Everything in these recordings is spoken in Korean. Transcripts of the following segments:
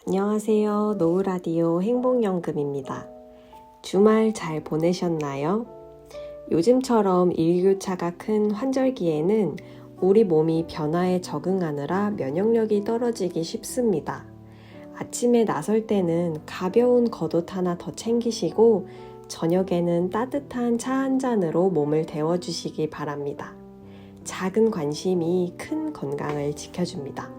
안녕하세요. 노우라디오 행복연금입니다. 주말 잘 보내셨나요? 요즘처럼 일교차가 큰 환절기에는 우리 몸이 변화에 적응하느라 면역력이 떨어지기 쉽습니다. 아침에 나설 때는 가벼운 겉옷 하나 더 챙기시고 저녁에는 따뜻한 차 한 잔으로 몸을 데워주시기 바랍니다. 작은 관심이 큰 건강을 지켜줍니다.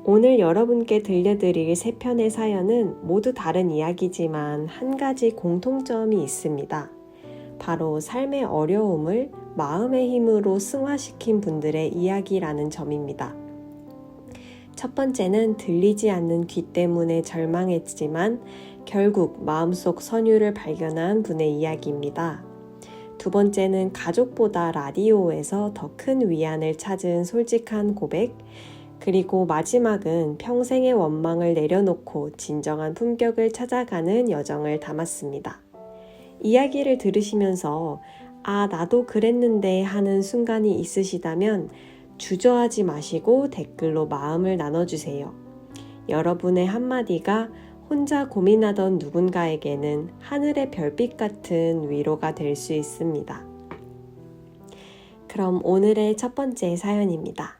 오늘 여러분께 들려드릴 세 편의 사연은 모두 다른 이야기지만 한 가지 공통점이 있습니다. 바로 삶의 어려움을 마음의 힘으로 승화시킨 분들의 이야기라는 점입니다. 첫 번째는 들리지 않는 귀 때문에 절망했지만 결국 마음속 선율을 발견한 분의 이야기입니다. 두 번째는 가족보다 라디오에서 더 큰 위안을 찾은 솔직한 고백, 그리고 마지막은 평생의 원망을 내려놓고 진정한 품격을 찾아가는 여정을 담았습니다. 이야기를 들으시면서 나도 그랬는데 하는 순간이 있으시다면 주저하지 마시고 댓글로 마음을 나눠주세요. 여러분의 한마디가 혼자 고민하던 누군가에게는 하늘의 별빛 같은 위로가 될 수 있습니다. 그럼 오늘의 첫 번째 사연입니다.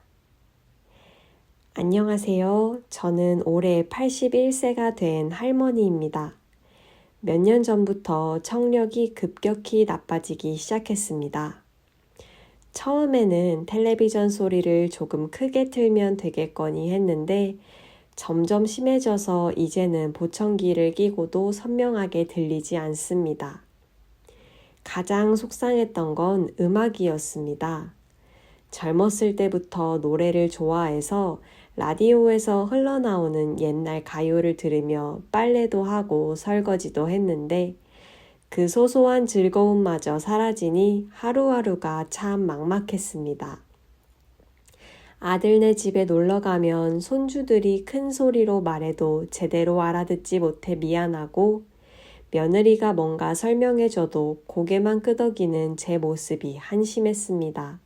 안녕하세요. 저는 올해 81세가 된 할머니입니다. 몇 년 전부터 청력이 급격히 나빠지기 시작했습니다. 처음에는 텔레비전 소리를 조금 크게 틀면 되겠거니 했는데 점점 심해져서 이제는 보청기를 끼고도 선명하게 들리지 않습니다. 가장 속상했던 건 음악이었습니다. 젊었을 때부터 노래를 좋아해서 라디오에서 흘러나오는 옛날 가요를 들으며 빨래도 하고 설거지도 했는데 그 소소한 즐거움마저 사라지니 하루하루가 참 막막했습니다. 아들네 집에 놀러가면 손주들이 큰 소리로 말해도 제대로 알아듣지 못해 미안하고 며느리가 뭔가 설명해줘도 고개만 끄덕이는 제 모습이 한심했습니다.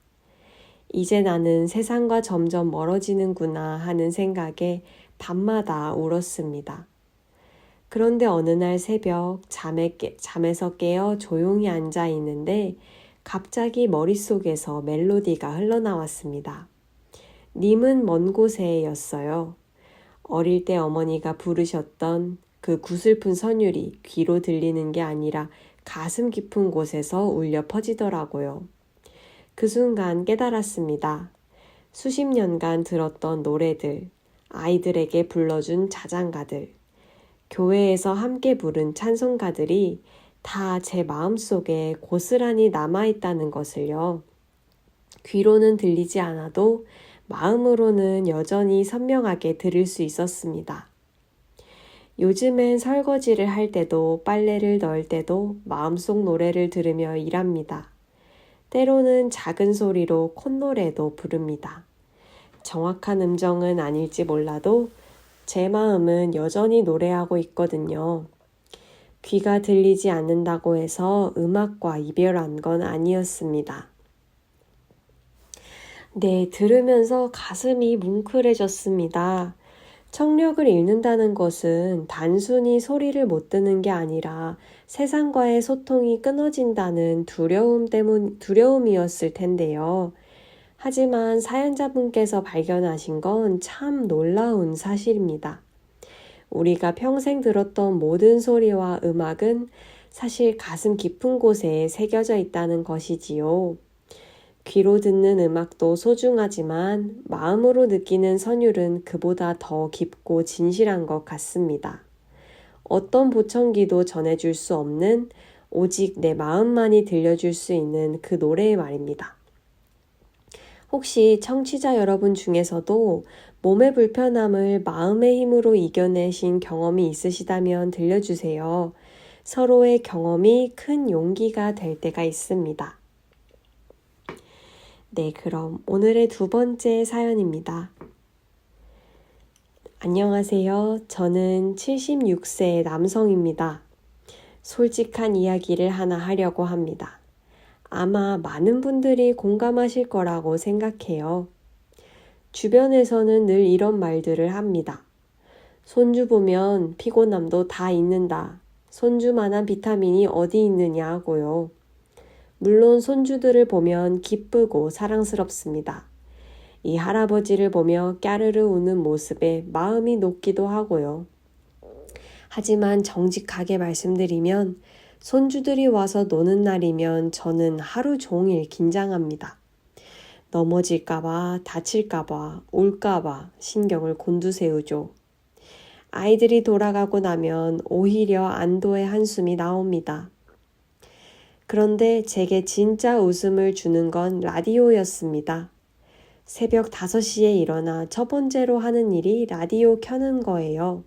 이제 나는 세상과 점점 멀어지는구나 하는 생각에 밤마다 울었습니다. 그런데 어느 날 새벽 잠에서 깨어 조용히 앉아 있는데 갑자기 머릿속에서 멜로디가 흘러나왔습니다. 님은 먼 곳에 였어요. 어릴 때 어머니가 부르셨던 그 구슬픈 선율이 귀로 들리는 게 아니라 가슴 깊은 곳에서 울려 퍼지더라고요. 그 순간 깨달았습니다. 수십 년간 들었던 노래들, 아이들에게 불러준 자장가들, 교회에서 함께 부른 찬송가들이 다 제 마음속에 고스란히 남아있다는 것을요. 귀로는 들리지 않아도 마음으로는 여전히 선명하게 들을 수 있었습니다. 요즘엔 설거지를 할 때도 빨래를 넣을 때도 마음속 노래를 들으며 일합니다. 때로는 작은 소리로 콧노래도 부릅니다. 정확한 음정은 아닐지 몰라도 제 마음은 여전히 노래하고 있거든요. 귀가 들리지 않는다고 해서 음악과 이별한 건 아니었습니다. 네, 들으면서 가슴이 뭉클해졌습니다. 청력을 잃는다는 것은 단순히 소리를 못 듣는 게 아니라 세상과의 소통이 끊어진다는 두려움이었을 텐데요. 하지만 사연자분께서 발견하신 건 참 놀라운 사실입니다. 우리가 평생 들었던 모든 소리와 음악은 사실 가슴 깊은 곳에 새겨져 있다는 것이지요. 귀로 듣는 음악도 소중하지만 마음으로 느끼는 선율은 그보다 더 깊고 진실한 것 같습니다. 어떤 보청기도 전해줄 수 없는 오직 내 마음만이 들려줄 수 있는 그 노래의 말입니다. 혹시 청취자 여러분 중에서도 몸의 불편함을 마음의 힘으로 이겨내신 경험이 있으시다면 들려주세요. 서로의 경험이 큰 용기가 될 때가 있습니다. 네, 그럼 오늘의 두 번째 사연입니다. 안녕하세요. 저는 76세 남성입니다. 솔직한 이야기를 하나 하려고 합니다. 아마 많은 분들이 공감하실 거라고 생각해요. 주변에서는 늘 이런 말들을 합니다. 손주 보면 피곤함도 다 잊는다. 손주만한 비타민이 어디 있느냐고요. 물론 손주들을 보면 기쁘고 사랑스럽습니다. 이 할아버지를 보며 까르르 우는 모습에 마음이 녹기도 하고요. 하지만 정직하게 말씀드리면 손주들이 와서 노는 날이면 저는 하루 종일 긴장합니다. 넘어질까봐, 다칠까봐, 울까봐 신경을 곤두세우죠. 아이들이 돌아가고 나면 오히려 안도의 한숨이 나옵니다. 그런데 제게 진짜 웃음을 주는 건 라디오였습니다. 새벽 5시에 일어나 첫 번째로 하는 일이 라디오 켜는 거예요.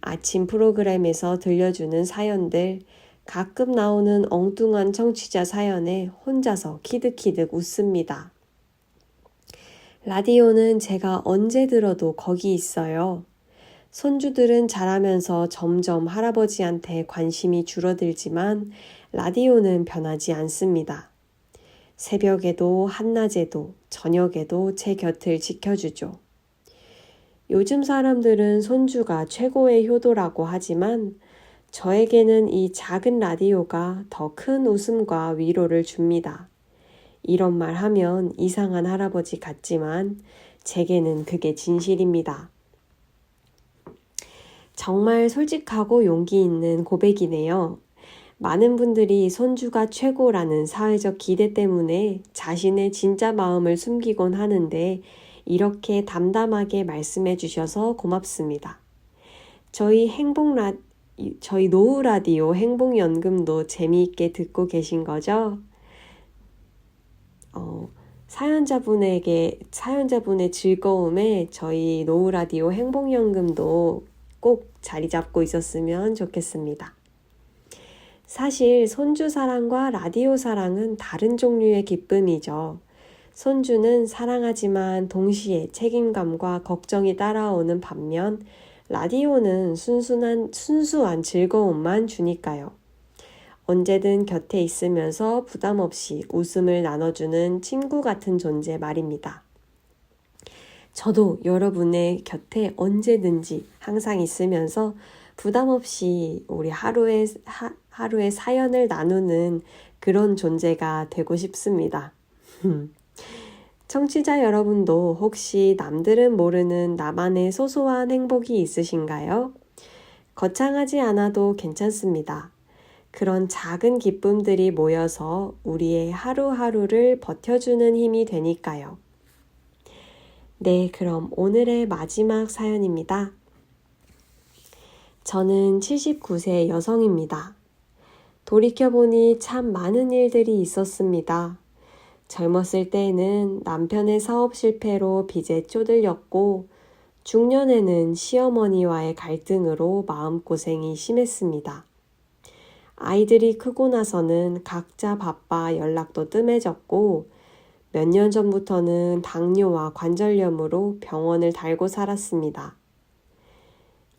아침 프로그램에서 들려주는 사연들, 가끔 나오는 엉뚱한 청취자 사연에 혼자서 키득키득 웃습니다. 라디오는 제가 언제 들어도 거기 있어요. 손주들은 자라면서 점점 할아버지한테 관심이 줄어들지만 라디오는 변하지 않습니다. 새벽에도 한낮에도 저녁에도 제 곁을 지켜주죠. 요즘 사람들은 손주가 최고의 효도라고 하지만 저에게는 이 작은 라디오가 더 큰 웃음과 위로를 줍니다. 이런 말 하면 이상한 할아버지 같지만 제게는 그게 진실입니다. 정말 솔직하고 용기 있는 고백이네요. 많은 분들이 손주가 최고라는 사회적 기대 때문에 자신의 진짜 마음을 숨기곤 하는데 이렇게 담담하게 말씀해 주셔서 고맙습니다. 저희 노후 라디오 행복연금도 재미있게 듣고 계신 거죠? 사연자분의 즐거움에 저희 노후 라디오 행복연금도 꼭 자리 잡고 있었으면 좋겠습니다. 사실 손주 사랑과 라디오 사랑은 다른 종류의 기쁨이죠. 손주는 사랑하지만 동시에 책임감과 걱정이 따라오는 반면 라디오는 순수한 즐거움만 주니까요. 언제든 곁에 있으면서 부담 없이 웃음을 나눠주는 친구 같은 존재 말입니다. 저도 여러분의 곁에 언제든지 항상 있으면서 부담 없이 우리 하루의 사연을 나누는 그런 존재가 되고 싶습니다. 청취자 여러분도 혹시 남들은 모르는 나만의 소소한 행복이 있으신가요? 거창하지 않아도 괜찮습니다. 그런 작은 기쁨들이 모여서 우리의 하루하루를 버텨주는 힘이 되니까요. 네, 그럼 오늘의 마지막 사연입니다. 저는 79세 여성입니다. 돌이켜보니 참 많은 일들이 있었습니다. 젊었을 때에는 남편의 사업 실패로 빚에 쪼들렸고 중년에는 시어머니와의 갈등으로 마음고생이 심했습니다. 아이들이 크고 나서는 각자 바빠 연락도 뜸해졌고 몇 년 전부터는 당뇨와 관절염으로 병원을 달고 살았습니다.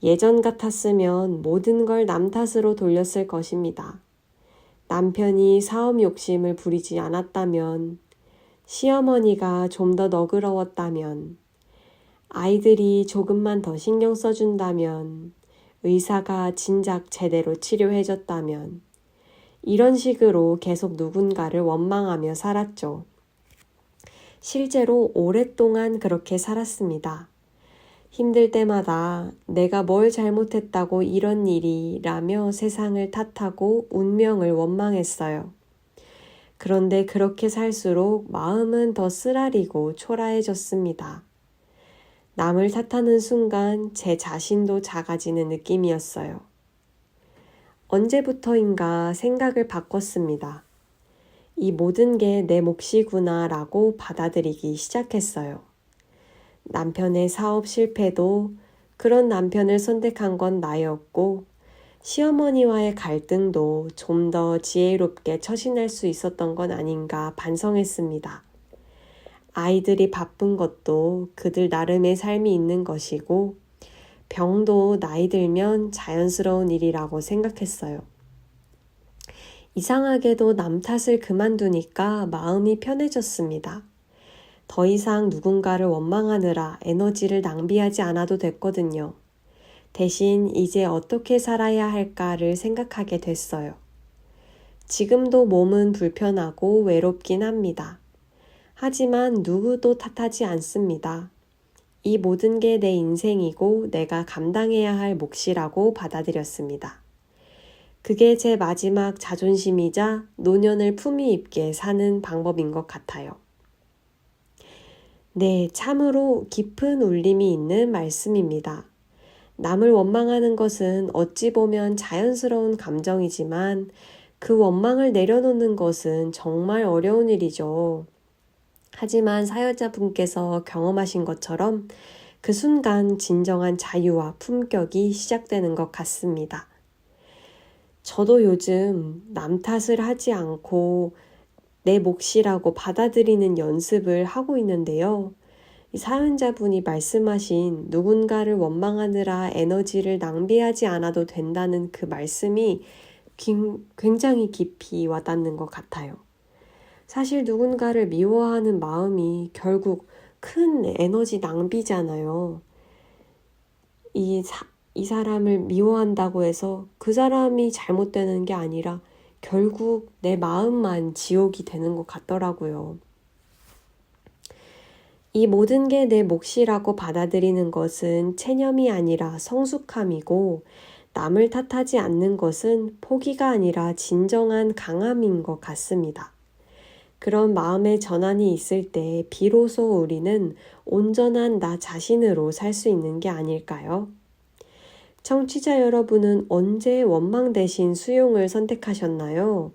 예전 같았으면 모든 걸 남 탓으로 돌렸을 것입니다. 남편이 사업 욕심을 부리지 않았다면, 시어머니가 좀 더 너그러웠다면, 아이들이 조금만 더 신경 써준다면, 의사가 진작 제대로 치료해줬다면, 이런 식으로 계속 누군가를 원망하며 살았죠. 실제로 오랫동안 그렇게 살았습니다. 힘들 때마다 내가 뭘 잘못했다고 이런 일이라며 세상을 탓하고 운명을 원망했어요. 그런데 그렇게 살수록 마음은 더 쓰라리고 초라해졌습니다. 남을 탓하는 순간 제 자신도 작아지는 느낌이었어요. 언제부터인가 생각을 바꿨습니다. 이 모든 게 내 몫이구나 라고 받아들이기 시작했어요. 남편의 사업 실패도 그런 남편을 선택한 건 나였고 시어머니와의 갈등도 좀 더 지혜롭게 처신할 수 있었던 건 아닌가 반성했습니다. 아이들이 바쁜 것도 그들 나름의 삶이 있는 것이고 병도 나이 들면 자연스러운 일이라고 생각했어요. 이상하게도 남 탓을 그만두니까 마음이 편해졌습니다. 더 이상 누군가를 원망하느라 에너지를 낭비하지 않아도 됐거든요. 대신 이제 어떻게 살아야 할까를 생각하게 됐어요. 지금도 몸은 불편하고 외롭긴 합니다. 하지만 누구도 탓하지 않습니다. 이 모든 게 내 인생이고 내가 감당해야 할 몫이라고 받아들였습니다. 그게 제 마지막 자존심이자 노년을 품위 있게 사는 방법인 것 같아요. 네, 참으로 깊은 울림이 있는 말씀입니다. 남을 원망하는 것은 어찌 보면 자연스러운 감정이지만 그 원망을 내려놓는 것은 정말 어려운 일이죠. 하지만 사연자분께서 경험하신 것처럼 그 순간 진정한 자유와 품격이 시작되는 것 같습니다. 저도 요즘 남 탓을 하지 않고 내 몫이라고 받아들이는 연습을 하고 있는데요. 이 사연자분이 말씀하신 누군가를 원망하느라 에너지를 낭비하지 않아도 된다는 그 말씀이 굉장히 깊이 와닿는 것 같아요. 사실 누군가를 미워하는 마음이 결국 큰 에너지 낭비잖아요. 이 사람을 미워한다고 해서 그 사람이 잘못되는 게 아니라 결국 내 마음만 지옥이 되는 것 같더라고요. 이 모든 게 내 몫이라고 받아들이는 것은 체념이 아니라 성숙함이고 남을 탓하지 않는 것은 포기가 아니라 진정한 강함인 것 같습니다. 그런 마음의 전환이 있을 때 비로소 우리는 온전한 나 자신으로 살 수 있는 게 아닐까요? 청취자 여러분은 언제 원망 대신 수용을 선택하셨나요?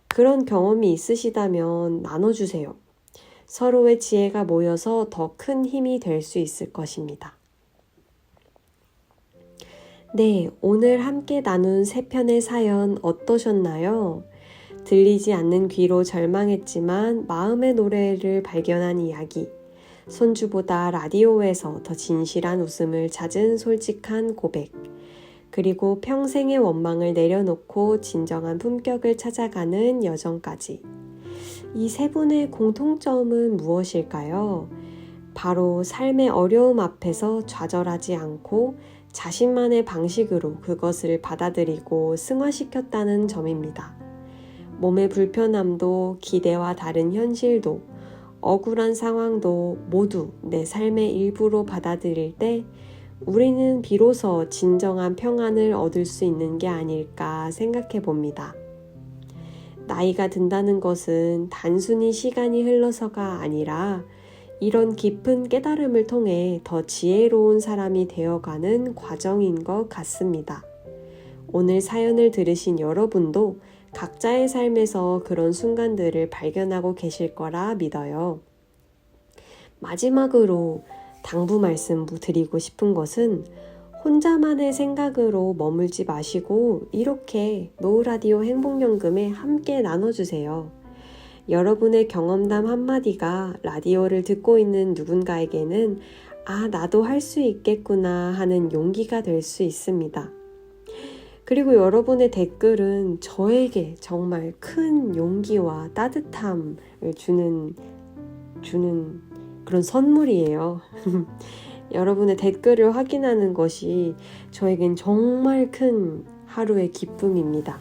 그런 경험이 있으시다면 나눠주세요. 서로의 지혜가 모여서 더 큰 힘이 될 수 있을 것입니다. 네, 오늘 함께 나눈 3편의 사연 어떠셨나요? 들리지 않는 귀로 절망했지만 마음의 노래를 발견한 이야기, 손주보다 라디오에서 더 진실한 웃음을 찾은 솔직한 고백, 그리고 평생의 원망을 내려놓고 진정한 품격을 찾아가는 여정까지. 이 세 분의 공통점은 무엇일까요? 바로 삶의 어려움 앞에서 좌절하지 않고 자신만의 방식으로 그것을 받아들이고 승화시켰다는 점입니다. 몸의 불편함도 기대와 다른 현실도 억울한 상황도 모두 내 삶의 일부로 받아들일 때 우리는 비로소 진정한 평안을 얻을 수 있는 게 아닐까 생각해 봅니다. 나이가 든다는 것은 단순히 시간이 흘러서가 아니라 이런 깊은 깨달음을 통해 더 지혜로운 사람이 되어가는 과정인 것 같습니다. 오늘 사연을 들으신 여러분도 각자의 삶에서 그런 순간들을 발견하고 계실 거라 믿어요. 마지막으로 당부 말씀 드리고 싶은 것은 혼자만의 생각으로 머물지 마시고 이렇게 노을라디오 행복연금에 함께 나눠주세요. 여러분의 경험담 한마디가 라디오를 듣고 있는 누군가에게는 나도 할 수 있겠구나 하는 용기가 될 수 있습니다. 그리고 여러분의 댓글은 저에게 정말 큰 용기와 따뜻함을 주는 그런 선물이에요. 여러분의 댓글을 확인하는 것이 저에겐 정말 큰 하루의 기쁨입니다.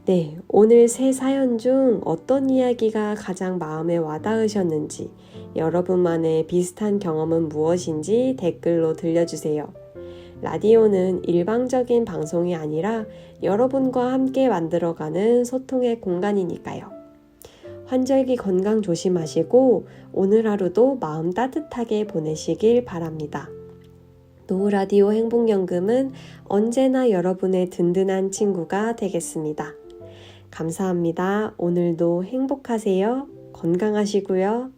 네, 오늘 세 사연 중 어떤 이야기가 가장 마음에 와닿으셨는지, 여러분만의 비슷한 경험은 무엇인지 댓글로 들려주세요. 라디오는 일방적인 방송이 아니라 여러분과 함께 만들어가는 소통의 공간이니까요. 환절기 건강 조심하시고 오늘 하루도 마음 따뜻하게 보내시길 바랍니다. 노을라디오 행복연금은 언제나 여러분의 든든한 친구가 되겠습니다. 감사합니다. 오늘도 행복하세요. 건강하시고요.